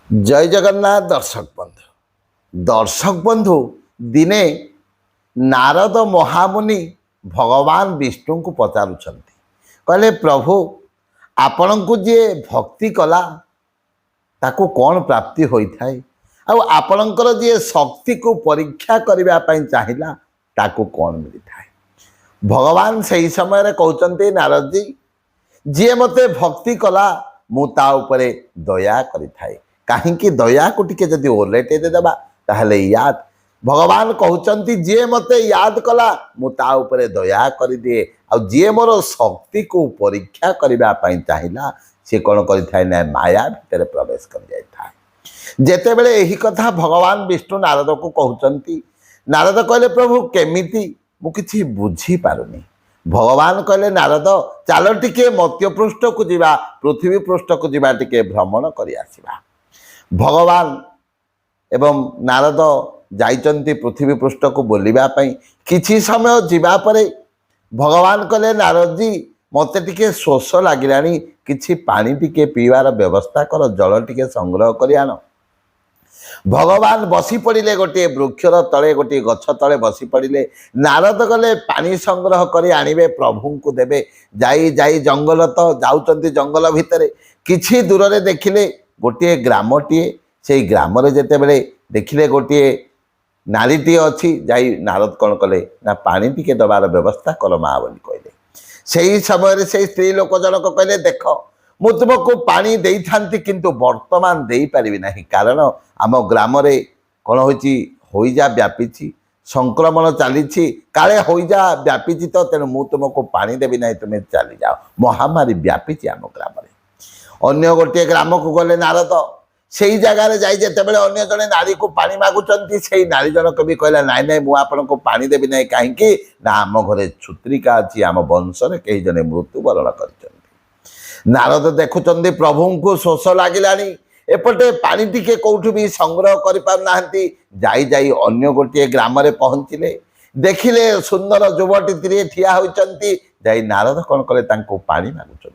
जय जगन्नाथ दर्शक बंधु दिने नारद महामुनि भगवान विष्णु को पचारुंट कहले प्रभु आपण को जी भक्ति कला ताको कौन प्राप्ति होता है आपणकर जी शक्ति को परीक्षा करने चाहिला ताको कौन मिलता है। भगवान से ही समय कहते नारद जी जी मते भक्ति कला मुता उपरे दया करिथाए कहीं दया को टिके जदि ओलेटे देवा ताहले याद भगवान कहते जी मते याद कला मुता उपरे दया कर दिए आ जी मोर शक्ति को परीक्षा करने चाहिला सी कौन करें ना माया भितर प्रवेश कर जाए। जेते बेले यही कथा भगवान विष्णु नारद को कहते नारद कहले प्रभु केमिति मु किछि बुझी पारुनी। भगवान कहले नारद चल टिके मत्स्य पृष्ठ को जीवा पृथ्वी पृष्ठ को जीवा टिके भ्रमण करि आसिबा। भगवान एवं नारद जाइचंती पृथ्वी पृष्ठ को बोलिबा पई किछि समय जीवा परे भगवान कहले नारद जी मते टिके शोष लागिलानी किछि पानी टिके पीवार व्यवस्था कर जल टिके संग्रह करि आनो। भगवान बसी पड़े गोटे वृक्षर तले गोटे गछ तले बसी पड़े नारद गले पानी संग्रह कर आणवे प्रभु को देवे जाई जाई जंगल तो जाऊँच जंगल भितर किछि दूर रे देखिले गोटे ग्रामटीए से ग्राम जेते बेले देखिले गोटे नारीटी अच्छी जाई नारद कौन कले ना पानी टिके दबार व्यवस्था कर माँ बोली कहले। से समय से स्त्री लोक जनक कहले देख मु तुमको पानी दे था किंतु वर्तमान दे पारि ना कारण आम ग्राम कौन होइजा व्यापी संक्रमण चली काले होइजा व्यापी तो तेणु मु तुमको पानी देवी ना तुम्हें चली जाओ महामारी व्यापी आम ग्राम अन्य गोटे ग्राम को गले नारद से जगार जाते अन्य जड़े नारी को पानी मागुंट से नारी जनक भी कहला नाई नाई मु आपण को पानी देवी ना कहीं ना आम घरे छुत्रिका अच्छी आम वंश कई जने मृत्युवरण कर। नारद देखुंट प्रभु को शोष लगिलानी एपटे पानी टिके कौटू भी संग्रह करना जाई जाई अन्य गोटे ग्राम पहुँचले देखिले सुंदर युवटी ठिया होती जाई नारद कौन कले पानी मागुंट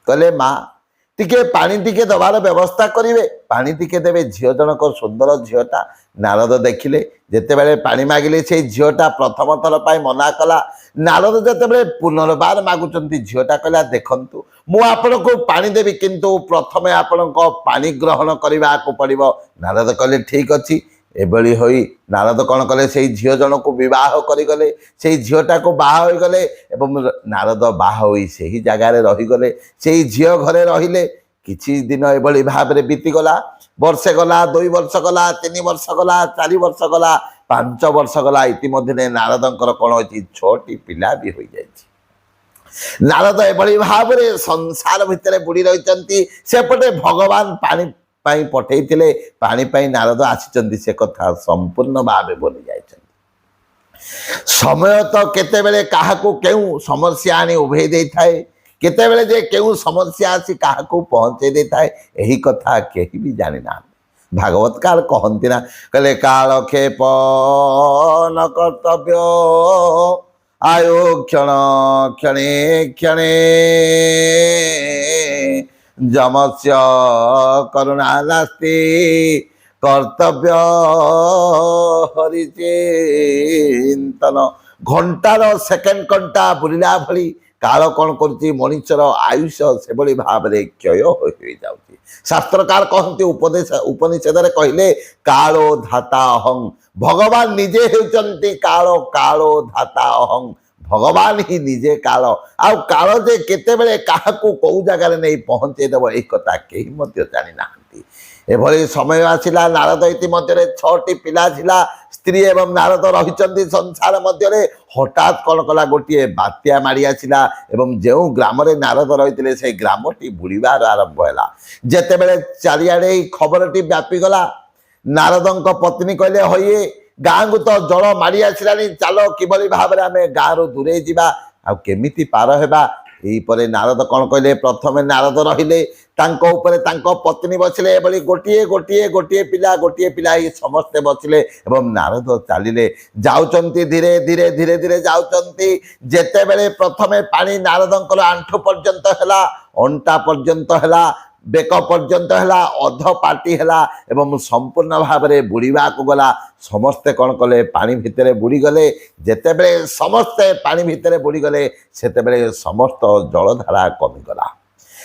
कहले माँ टिके पानी टिके दबार व्यवस्था करेंगे पानी टिके देवे झील जनक सुंदर झीलटा नारद देखिले जिते बड़े पानी मागिले से झीलटा प्रथम थर पर मना कला नारद जिते पुनर्बार मागुंट झीलटा कहला देखंतु मु आपण को पानी देवी किंतु प्रथमे आपण को पानी ग्रहण करने को पड़ो। नारद कहले ठीक अच्छी एभली होई नारद कौन कले से झील जन को विवाह करगले से झीलटा को बाहा हो गले एवं नारद बाहा होई से ही जगार रहीगले से झील घरे रहिले किछि दिन एभली भाव में बीतीगला वर्षे गला 2 वर्ष गला 3 वर्ष गला 4 वर्ष गला 5 वर्ष गला इतिमध्य नारदंकर कौन होती 6टी पिला भी हो जाए। नारद एभली भाव में संसार भितर बुड़ी रही सेपटे भगवान पानी पाई पठे पानी पाई नारद आसी से कथा संपूर्ण भाव बोली जाए। समय तो केतेबेले काहाकू केउ समस्या आनी उभे दे थाए केतेबेले जे केउ समस्या आसी काहाकू पहुँचे दे थाए यही कथा केही भी जानी ना। भागवतकार कहती ना कहले काल क्षेप न कर्तव्य आयो क्षण क्षणे क्षणे जमस्य करुणा नास्ति कर्तव्य हरिचिंतन घंटार सेकेंड घंटा बुलिला भली काल कौन कर मनुष्यर आयुष से भाई भाव में क्षय हो जाऊँगी। शास्त्रकार कहते उपनिषद कहले कालो धाता अहं भगवान निजे होती कालो कालो धाता अहं भगवान ही निजे काल आ काल जे केतेबेले काहाकू कौ जगार नहीं पहुँचे देव यही कथा कहीं जानी ना। एभली समय आसिला नारद इतिमध्य 6टी पिला छिला स्त्री एवं नारद रही संसार मध्य हठात कौन कला गोटे बात्या माड़ी आसिला एवं जो ग्राम नारद रही से ग्रामटी बुड़ार आरंभ है जिते बड़े चारिआडे खबरटी व्यापीगला नारदंक पत्नी कहले होइए गाँ को तो जल माड़ी आसलानी चलो किभली भाव में आम गाँव रू दूरे जावा आ केमिति पार हेबा यहीपर नारद कौन कहले प्रथम नारद रहिले पत्नी बसले गोटे गोटे गोटे पिला ये समस्ते बसले एवं नारद चलिले जाउचंती धीरे धीरे धीरे धीरे जाउचंती जेते बेले प्रथमे पानी नारदंकर आंठु पर्यंत हैला अंटा पर्यंत हैला ବେକ ପର୍ଯ୍ୟନ୍ତ ହେଲା, ଅଧ ପାଟି ହେଲା ଏବଂ ସମ୍ପୂର୍ଣ୍ଣ ଭାବରେ ବୁଡ଼ିବାକୁ ଗଲା। ସମସ୍ତେ କ'ଣ କଲେ? ପାଣି ଭିତରେ ବୁଡ଼ିଗଲେ। ଯେତେବେଳେ ସମସ୍ତେ ପାଣି ଭିତରେ ବୁଡ଼ିଗଲେ ସେତେବେଳେ ସମସ୍ତ ଜଳଧାରା କମିଗଲା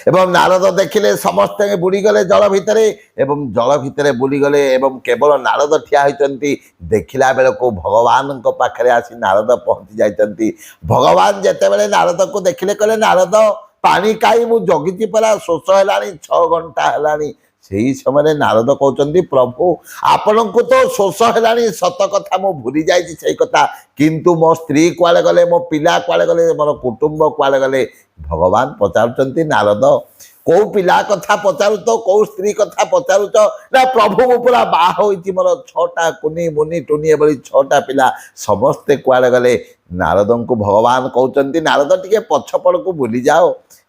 ଏବଂ ନାରଦ ଦେଖିଲେ ସମସ୍ତେ ବୁଡ଼ିଗଲେ ଜଳ ଭିତରେ ଏବଂ ଜଳ ଭିତରେ ବୁଡ଼ିଗଲେ ଏବଂ କେବଳ ନାରଦ ଠିଆ ହୋଇଛନ୍ତି। ଦେଖିଲା ବେଳକୁ ଭଗବାନଙ୍କ ପାଖରେ ଆସି ନାରଦ ପହଞ୍ଚି ଯାଇଛନ୍ତି। ଭଗବାନ ଯେତେବେଳେ ନାରଦକୁ ଦେଖିଲେ କହିଲେ, ନାରଦ ପାଣି କାହିଁ ମୁଁ ଜଗିଛି ପରା, ଶୋଷ ହେଲାଣି, 6 ଘଣ୍ଟା ହେଲାଣି। ସେହି ସମୟରେ ନାରଦ କହୁଛନ୍ତି, ପ୍ରଭୁ ଆପଣଙ୍କୁ ତ ଶୋଷ ହେଲାଣି ସତ କଥା, ମୁଁ ଭୁଲି ଯାଇଛି ସେଇ କଥା, କିନ୍ତୁ ମୋ ସ୍ତ୍ରୀ କୁଆଡ଼େ ଗଲେ, ମୋ ପିଲା କୁଆଡ଼େ ଗଲେ, ମୋର କୁଟୁମ୍ବ କୁଆଡ଼େ ଗଲେ? ଭଗବାନ ପଚାରୁଛନ୍ତି, ନାରଦ କୋଉ ପିଲା କଥା ପଚାରୁଛ, କୋଉ ସ୍ତ୍ରୀ କଥା ପଚାରୁଛ? ନା ପ୍ରଭୁ ମୁଁ ପୁରା ବାହା ହୋଇଛି, ମୋର 6ଟା କୁନି ମୁନି ଟୁନି ଏଭଳି 6ଟା ପିଲା, ସମସ୍ତେ କୁଆଡ଼େ ଗଲେ? ନାରଦଙ୍କୁ ଭଗବାନ କହୁଛନ୍ତି, ନାରଦ ଟିକେ ପଛପଟକୁ ବୁଲିଯାଅ।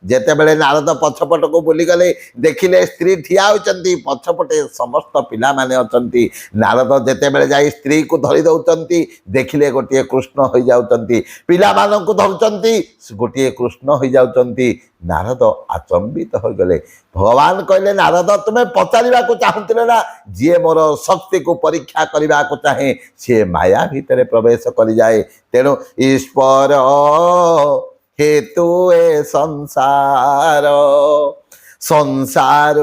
ଯେତେବେଳେ ନାରଦ ପଛପଟକୁ ବୁଲିଗଲେ ଦେଖିଲେ ସ୍ତ୍ରୀ ଠିଆ ହୋଇଛନ୍ତି, ପଛପଟେ ସମସ୍ତ ପିଲାମାନେ ଅଛନ୍ତି। ନାରଦ ଯେତେବେଳେ ଯାଇ ସ୍ତ୍ରୀକୁ ଧରି ଦେଉଛନ୍ତି ଦେଖିଲେ ଗୋଟିଏ କୃଷ୍ଣ ହୋଇଯାଉଛନ୍ତି, ପିଲାମାନଙ୍କୁ ଧରୁଛନ୍ତି ଗୋଟିଏ କୃଷ୍ଣ ହୋଇଯାଉଛନ୍ତି। ନାରଦ ଆଚମ୍ବିତ ହୋଇଗଲେ। ଭଗବାନ କହିଲେ, ନାରଦ ତୁମେ ପଚାରିବାକୁ ଚାହୁଁଥିଲେ ନା, ଯିଏ ମୋର ଶକ୍ତିକୁ ପରୀକ୍ଷା କରିବାକୁ ଚାହେଁ ସିଏ ମାୟା ଭିତରେ ପ୍ରବେଶ କରିଯାଏ। ତେଣୁ ଈଶ୍ୱର ହେତୁ ଏ ସଂସାର, ସଂସାର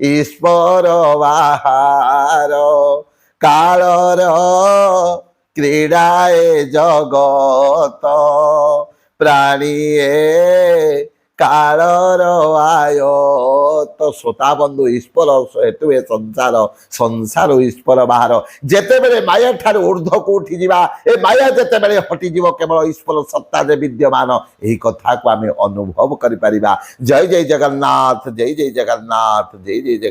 ଈଶ୍ୱର ବାହାର, କାଳର କ୍ରୀଡ଼ା ଏ ଜଗତ, ପ୍ରାଣୀଏ କାଳର ଆୟତ। ଶ୍ରୋତାବନ୍ଧୁ, ଈଶ୍ୱର ହେତୁ ଏ ସଂସାର, ସଂସାର ଈଶ୍ୱର ବାହାର। ଯେତେବେଳେ ମାୟା ଠାରୁ ঊର୍ଦ୍ଧ୍ୱକୁ ଉଠିଯିବା, ଏ ମାୟା ଯେତେବେଳେ ହଟିଯିବ, କେବଳ ଈଶ୍ୱର ସତ୍ତାରେ ବିଦ୍ୟମାନ, ଏହି କଥାକୁ ଆମେ ଅନୁଭବ କରିପାରିବା। ଜୟ ଜୟ ଜଗନ୍ନାଥ, ଜୟ ଜୟ ଜଗନ୍ନାଥ, ଜୟ ଜୟ ଜଗନ୍ନାଥ।